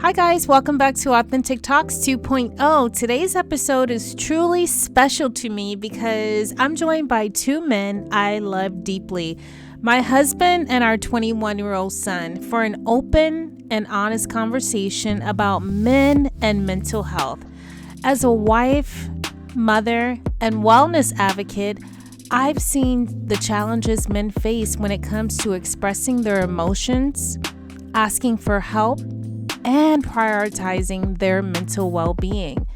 Hi guys, welcome back to Authentic Talks 2.0. Today's episode is truly special to me because I'm joined by two men I love deeply, my husband and our 21-year-old son, for an open and honest conversation about men and mental health. As a wife, mother, and wellness advocate, I've seen the challenges men face when it comes to expressing their emotions, asking for help, and prioritizing their mental well-being.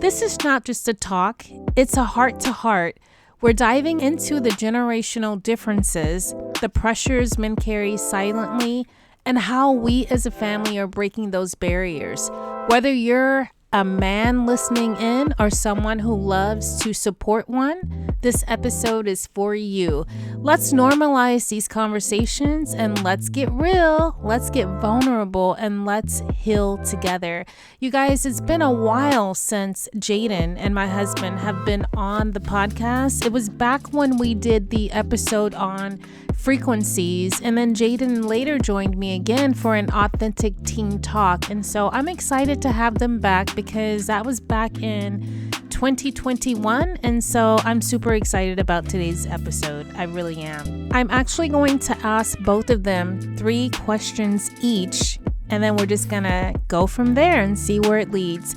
This is not just a talk, it's a heart-to-heart. We're diving into the generational differences, the pressures men carry silently, and how we as a family are breaking those barriers. Whether you're a man listening in or someone who loves to support one, this episode is for you. Let's normalize these conversations and let's get real, let's get vulnerable, and let's heal together. You guys, it's been a while since Jaden and my husband have been on the podcast. It was back when we did the episode on frequencies, and then Jaden later joined me again for an authentic teen talk. And so I'm excited to have them back because that was back in 2021, and so I'm super excited about today's episode. I really am. I'm actually going to ask both of them 3 questions each, and then we're just gonna go from there and see where it leads.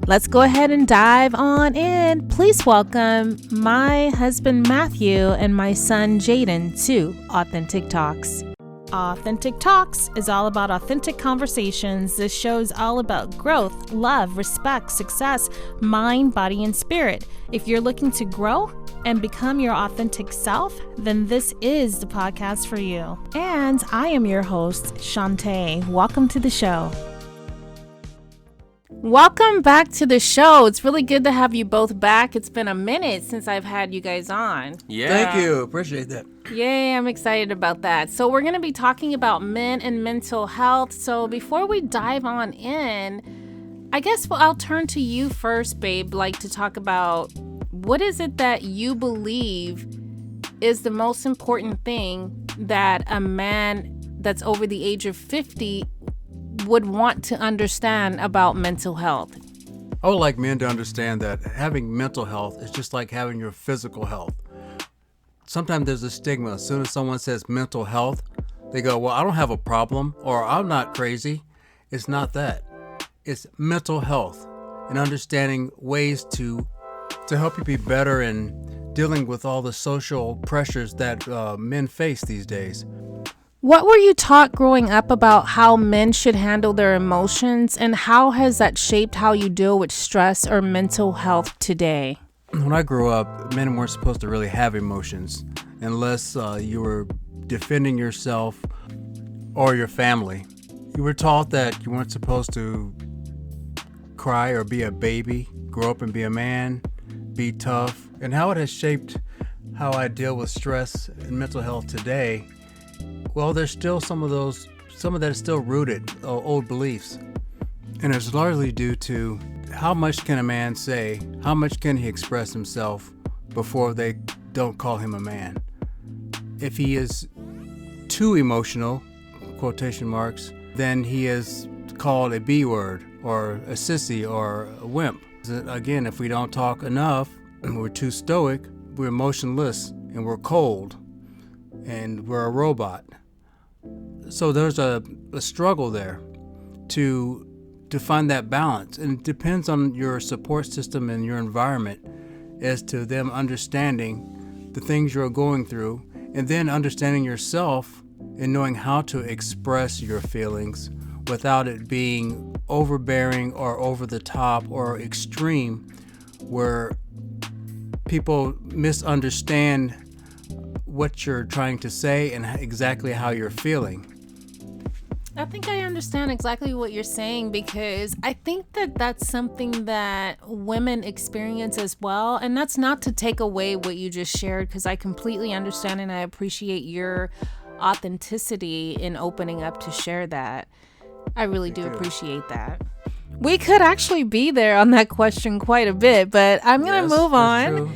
Let's go ahead and dive on in. Please welcome my husband Matthew and my son Jaden to Authentic Talks. Authentic Talks is all about authentic conversations. This show is all about growth, love, respect, success, mind, body, and spirit. If you're looking to grow and become your authentic self, then this is the podcast for you. And I am your host, Shantae. Welcome to the show. Welcome back to the show. It's really good to have you both back. It's been a minute since I've had you guys on. Yeah. Thank you. Appreciate that. Yay, I'm excited about that. So we're going to be talking about men and mental health. So before we dive on in, I guess I'll turn to you first, babe, to talk about what is it that you believe is the most important thing that a man that's over the age of 50 would want to understand about mental health? I would like men to understand that having mental health is just like having your physical health. Sometimes there's a stigma. As soon as someone says mental health, they go, well, I don't have a problem, or I'm not crazy. It's not that. It's mental health and understanding ways to help you be better in dealing with all the social pressures that men face these days. What were you taught growing up about how men should handle their emotions, and how has that shaped how you deal with stress or mental health today? When I grew up, men weren't supposed to really have emotions unless you were defending yourself or your family. You were taught that you weren't supposed to cry or be a baby, grow up and be a man, be tough. And how it has shaped how I deal with stress and mental health today, well, there's still some of that is still rooted, old beliefs. And it's largely due to how much can a man say, how much can he express himself before they don't call him a man. If he is too emotional, quotation marks, then he is called a B word or a sissy or a wimp. Again, if we don't talk enough and we're too stoic, we're emotionless and we're cold and we're a robot. So there's a struggle there to find that balance, and it depends on your support system and your environment as to them understanding the things you're going through, and then understanding yourself and knowing how to express your feelings without it being overbearing or over the top or extreme, where people misunderstand what you're trying to say and exactly how you're feeling. I think I understand exactly what you're saying, because I think that that's something that women experience as well. And that's not to take away what you just shared, because I completely understand and I appreciate your authenticity in opening up to share that. I really do appreciate that. We could actually be there on that question quite a bit, but I'm going to move on. True.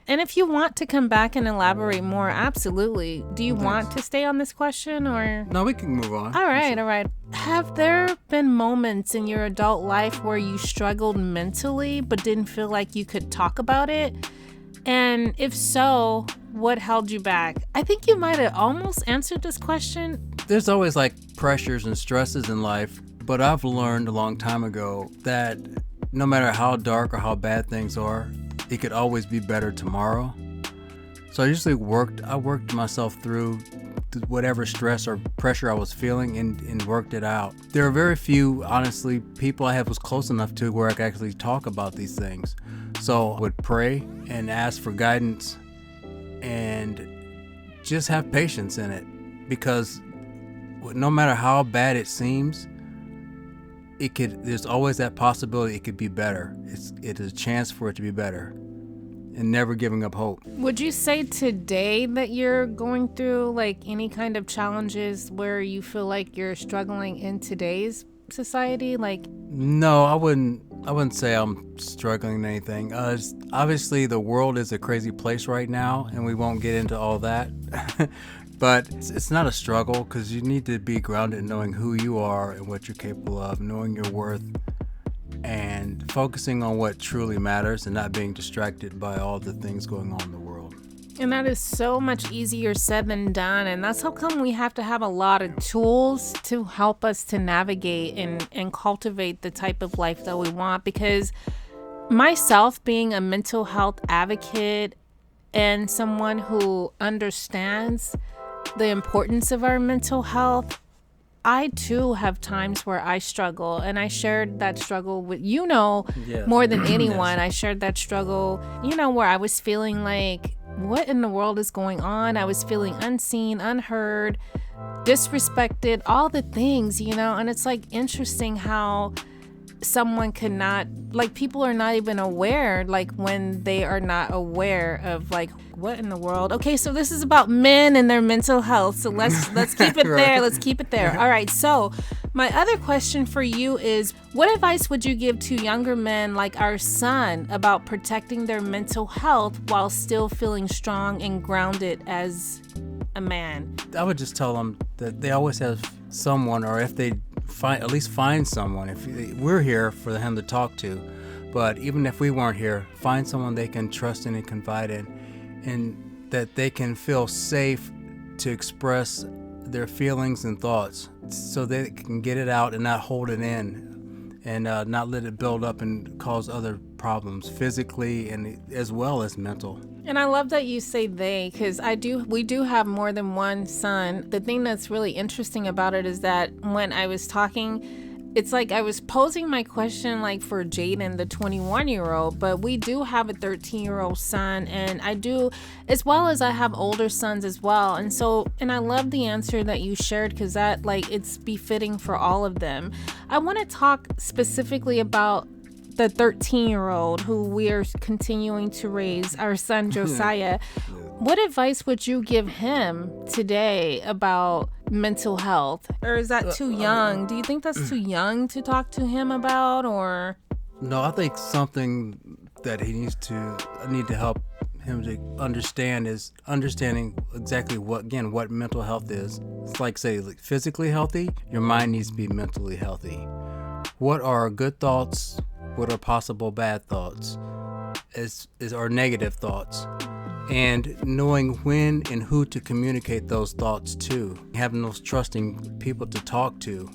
And if you want to come back and elaborate more, absolutely. Do you want to stay on this question or? No, we can move on. All right. Have there been moments in your adult life where you struggled mentally but didn't feel like you could talk about it? And if so, what held you back? I think you might have almost answered this question. There's always like pressures and stresses in life, but I've learned a long time ago that no matter how dark or how bad things are, it could always be better tomorrow. So I usually worked myself through whatever stress or pressure I was feeling and worked it out. There are very few, honestly, people I was close enough to where I could actually talk about these things. So I would pray and ask for guidance and just have patience in it, because no matter how bad it seems, there's always that possibility it could be better. It is a chance for it to be better, and never giving up hope. Would you say today that you're going through like any kind of challenges where you feel like you're struggling in today's society? No, I wouldn't say I'm struggling in anything. Obviously the world is a crazy place right now, and we won't get into all that. But it's not a struggle, because you need to be grounded in knowing who you are and what you're capable of, knowing your worth, and focusing on what truly matters and not being distracted by all the things going on in the world. And that is so much easier said than done. And that's how come we have to have a lot of tools to help us to navigate and cultivate the type of life that we want. Because myself being a mental health advocate and someone who understands the importance of our mental health, I too have times where I struggle, and I shared that struggle with more than anyone. I shared that struggle, where I was feeling like, what in the world is going on? I was feeling unseen, unheard, disrespected, all the things, and it's like interesting how someone cannot, people are not even aware, when they are not aware of what in the world. Okay, so this is about men and their mental health, so let's keep it there. Let's keep it there. All right, so my other question for you is, what advice would you give to younger men like our son about protecting their mental health while still feeling strong and grounded as a man? I would just tell them that they always have someone, or if they at least find someone. If we're here for him to talk to, but even if we weren't here, find someone they can trust in and confide in, and that they can feel safe to express their feelings and thoughts, so they can get it out and not hold it in, and not let it build up and cause other problems physically and as well as mental. And I love that you say they, because we do have more than one son. The thing that's really interesting about it is that when I was talking, it's like I was posing my question for Jaden, the 21-year-old, but we do have a 13-year-old son, and I do, as well as I have older sons as well. And I love the answer that you shared, because that it's befitting for all of them. I want to talk specifically about the 13-year-old who we are continuing to raise, our son Josiah. What advice would you give him today about mental health? Or is that too young? Do you think that's too young to talk to him about, or? No, I think something that I need to help him to understand is understanding exactly what mental health is. It's say physically healthy, your mind needs to be mentally healthy. What are good thoughts? What are possible bad thoughts? Are negative thoughts? And knowing when and who to communicate those thoughts to, having those trusting people to talk to,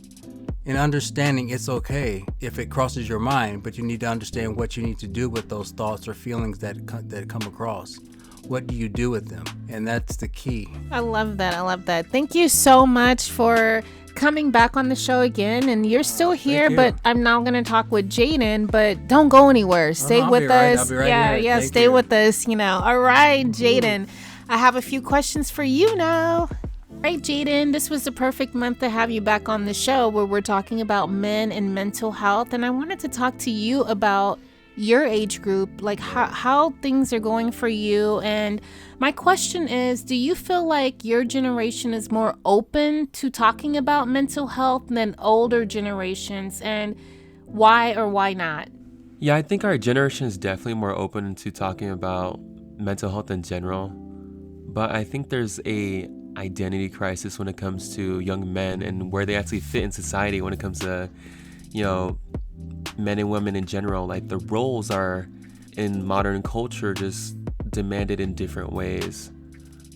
and understanding it's okay if it crosses your mind, but you need to understand what you need to do with those thoughts or feelings that come across. What do you do with them? And that's the key. I love that. Thank you so much for coming back on the show again. And you're still here, but I'm now going to talk with Jaden, but don't go anywhere. Stay with us. I'll be right here. Stay with us, All right, Jaden, I have a few questions for you now. Right, Jaden, this was the perfect month to have you back on the show where we're talking about men and mental health. And I wanted to talk to you about your age group, how things are going for you. And my question is, do you feel like your generation is more open to talking about mental health than older generations, and why or why not? Yeah, I think our generation is definitely more open to talking about mental health in general, but I think there's a identity crisis when it comes to young men and where they actually fit in society when it comes to, men and women in general. Like, the roles are in modern culture just demanded in different ways.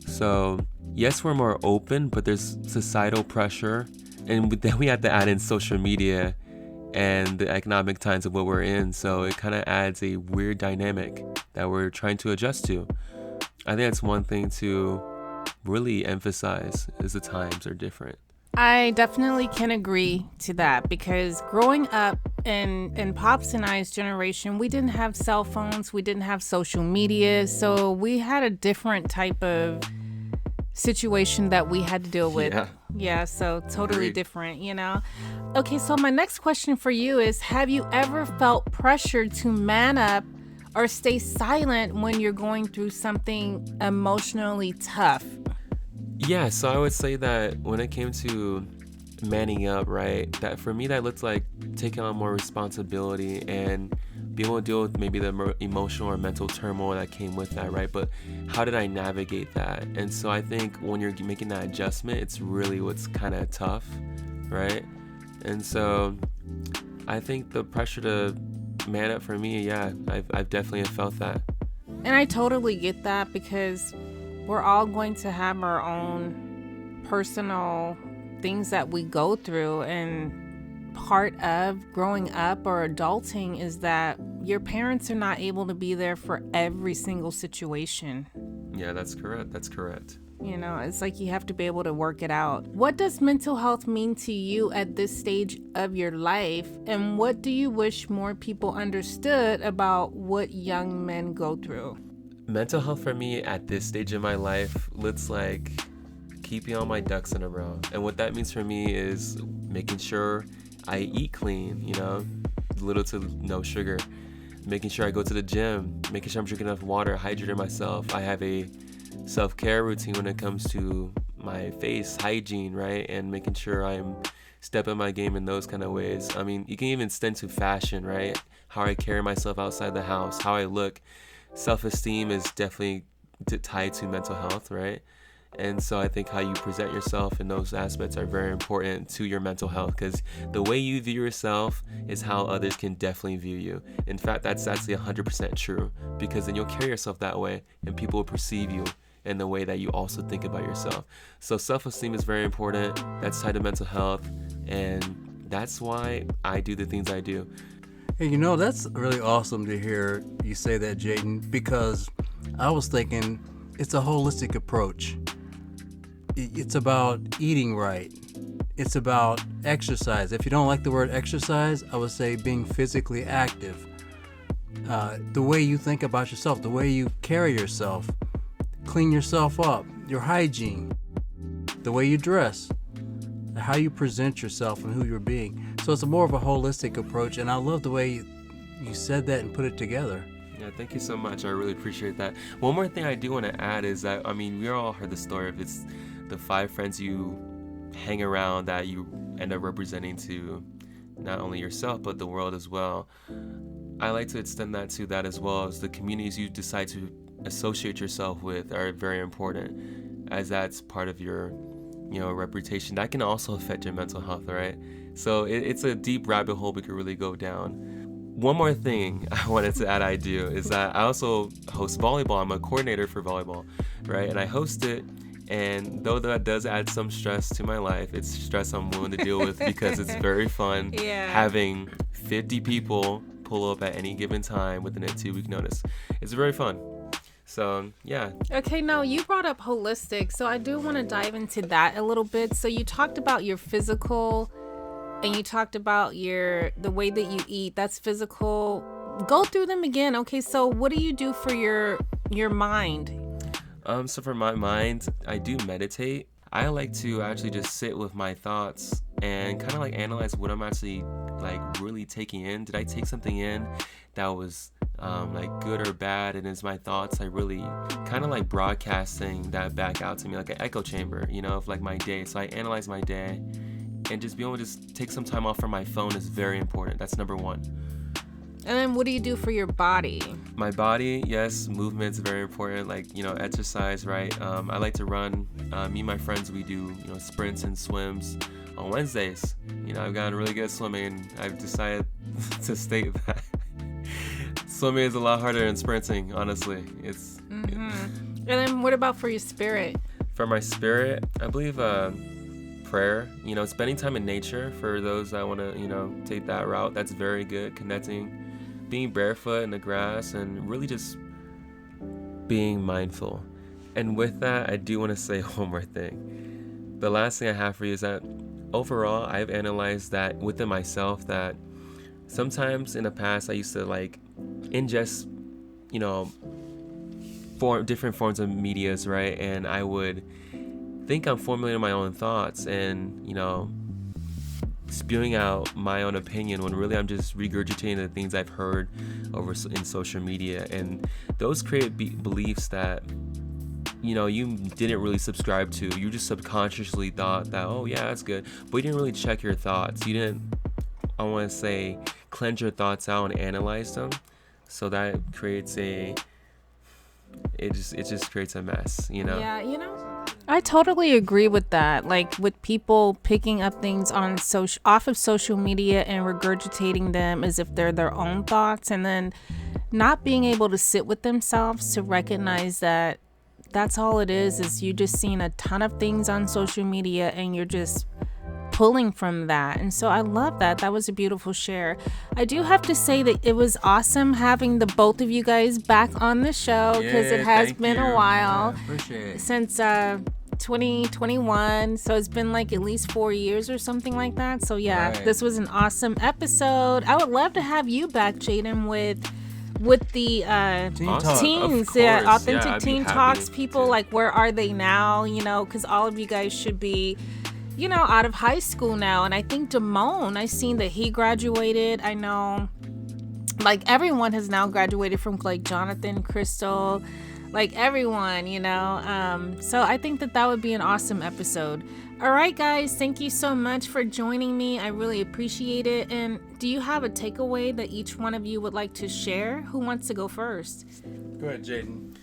So yes, we're more open, but there's societal pressure, and then we have to add in social media and the economic times of what we're in. So it kind of adds a weird dynamic that we're trying to adjust to. I think that's one thing to really emphasize, is the times are different. I definitely can agree to that, because growing up in Pops and I's generation, we didn't have cell phones, we didn't have social media, so we had a different type of situation that we had to deal with. Yeah, so totally different, Okay, so my next question for you is, have you ever felt pressured to man up or stay silent when you're going through something emotionally tough? Yeah, so I would say that when it came to manning up, right, that for me that looked like taking on more responsibility and being able to deal with maybe the emotional or mental turmoil that came with that, right? But how did I navigate that? And so I think when you're making that adjustment, it's really what's kind of tough, right? And so I think the pressure to man up for me, yeah, I've definitely felt that. And I totally get that, because we're all going to have our own personal things that we go through, and part of growing up or adulting is that your parents are not able to be there for every single situation. Yeah, that's correct. It's like you have to be able to work it out. What does mental health mean to you at this stage of your life, and what do you wish more people understood about what young men go through? Mental health for me at this stage of my life looks like keeping all my ducks in a row. And what that means for me is making sure I eat clean, little to no sugar. Making sure I go to the gym, making sure I'm drinking enough water, hydrating myself. I have a self-care routine when it comes to my face hygiene, right? And making sure I'm stepping my game in those kind of ways. I mean, you can even extend to fashion, right? How I carry myself outside the house, how I look. Self-esteem is definitely tied to mental health, right? And so I think how you present yourself in those aspects are very important to your mental health, because the way you view yourself is how others can definitely view you. In fact, that's actually 100% true, because then you'll carry yourself that way and people will perceive you in the way that you also think about yourself. So self-esteem is very important. That's tied to mental health, and that's why I do the things I do. Hey, that's really awesome to hear you say that, Jaden, because I was thinking it's a holistic approach. It's about eating right. It's about exercise. If you don't like the word exercise, I would say being physically active. The way you think about yourself, the way you carry yourself, clean yourself up, your hygiene, the way you dress, how you present yourself and who you're being. So it's more of a holistic approach, and I love the way you said that and put it together. Yeah, thank you so much. I really appreciate that. One more thing I do want to add is that, we all heard the story of it's the 5 friends you hang around that you end up representing to not only yourself, but the world as well. I like to extend that to that as well, as the communities you decide to associate yourself with are very important, as that's part of your reputation. That can also affect your mental health, right? So it's a deep rabbit hole we could really go down. One more thing I wanted to add I do is that I also host volleyball. I'm a coordinator for volleyball, right? And I host it, and though that does add some stress to my life, it's stress I'm willing to deal with because it's very fun having 50 people pull up at any given time within a 2-week notice. It's very fun. So, yeah. Okay, now you brought up holistic, so I do want to dive into that a little bit. So you talked about your physical, and you talked about the way that you eat. That's physical. Go through them again. Okay, so what do you do for your mind? So for my mind, I do meditate. I like to actually just sit with my thoughts and kind of like analyze what I'm actually like really taking in. Did I take something in that was like good or bad? And is my thoughts like really kind of like broadcasting that back out to me like an echo chamber, of like my day. So I analyze my day, and just being able to just take some time off from my phone is very important. That's number one. And then what do you do for your body? My body, yes, movement's very important, like, exercise, right? I like to run. Me and my friends, we do, sprints and swims on Wednesdays. I've gotten really good at swimming. I've decided to state that swimming is a lot harder than sprinting, honestly. It's And then what about for your spirit? For my spirit, I believe prayer, spending time in nature for those that want to, take that route. That's very good. Connecting, being barefoot in the grass, and really just being mindful. And with that, I do want to say one more thing. The last thing I have for you is that overall, I've analyzed that within myself that sometimes in the past I used to ingest, different forms of medias, right? And I would think I'm formulating my own thoughts and, spewing out my own opinion when really I'm just regurgitating the things I've heard in social media. And those create beliefs that, you didn't really subscribe to. You just subconsciously thought that, oh yeah, that's good. But you didn't really check your thoughts. You didn't, I want to say, cleanse your thoughts out and analyze them. So that creates it just creates a mess, Yeah, I totally agree with that. Like with people picking up things off of social media and regurgitating them as if they're their own thoughts, and then not being able to sit with themselves to recognize that that's all it is you just seeing a ton of things on social media and you're just pulling from that. And so I love that. That was a beautiful share. I do have to say that it was awesome having the both of you guys back on the show, because it has been a while since 2021. So it's been like at least 4 years or something like that. So yeah, This was an awesome episode. I would love to have you back, Jaden, with the teens, authentic teen talks. People like, where are they now? Because all of you guys should be out of high school now. And I think Damone, I seen that he graduated. I know like everyone has now graduated from like Jonathan, Crystal, like everyone, so I think that would be an awesome episode. All right, guys, thank you so much for joining me. I really appreciate it. And do you have a takeaway that each one of you would like to share? Who wants to go first? Go ahead, Jaden.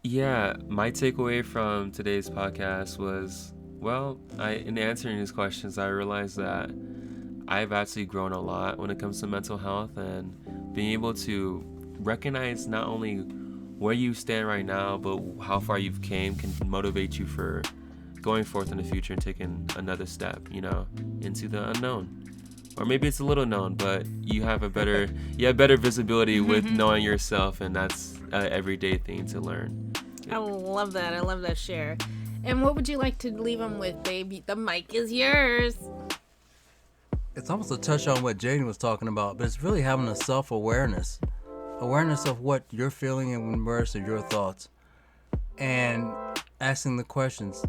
Yeah, my takeaway from today's podcast was, in answering these questions, I realized that I've actually grown a lot when it comes to mental health, and being able to recognize not only where you stand right now, but how far you've came can motivate you for going forth in the future and taking another step, into the unknown. Or maybe it's a little known, but you have better visibility with knowing yourself, and that's an everyday thing to learn. I love that. I love that share. And what would you like to leave them with, baby? The mic is yours. It's almost a touch on what Jaden was talking about, but it's really having a self-awareness. Awareness of what you're feeling and immersed in your thoughts. And asking the questions.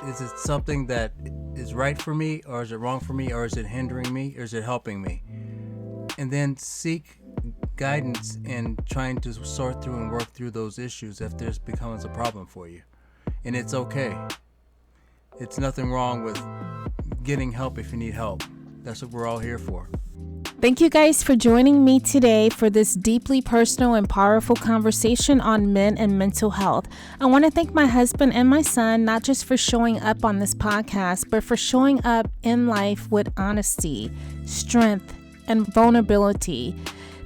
Is it something that is right for me, or is it wrong for me, or is it hindering me, or is it helping me? And then seek guidance in trying to sort through and work through those issues if this becomes a problem for you. And it's okay. It's nothing wrong with getting help if you need help. That's what we're all here for. Thank you guys for joining me today for this deeply personal and powerful conversation on men and mental health. I want to thank my husband and my son, not just for showing up on this podcast, but for showing up in life with honesty, strength, and vulnerability.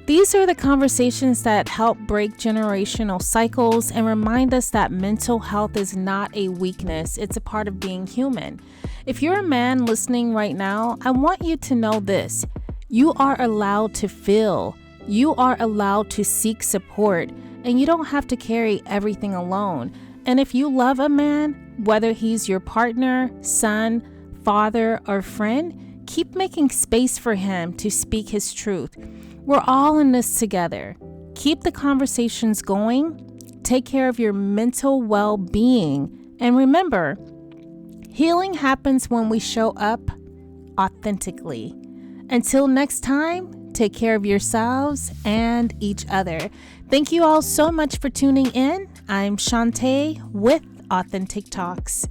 These are the conversations that help break generational cycles and remind us that mental health is not a weakness. It's a part of being human. If you're a man listening right now, I want you to know this. You are allowed to feel. You are allowed to seek support, and you don't have to carry everything alone. And if you love a man, whether he's your partner, son, father, or friend, keep making space for him to speak his truth. We're all in this together. Keep the conversations going. Take care of your mental well-being. And remember, healing happens when we show up authentically. Until next time, take care of yourselves and each other. Thank you all so much for tuning in. I'm Shantae with Authentic Talks.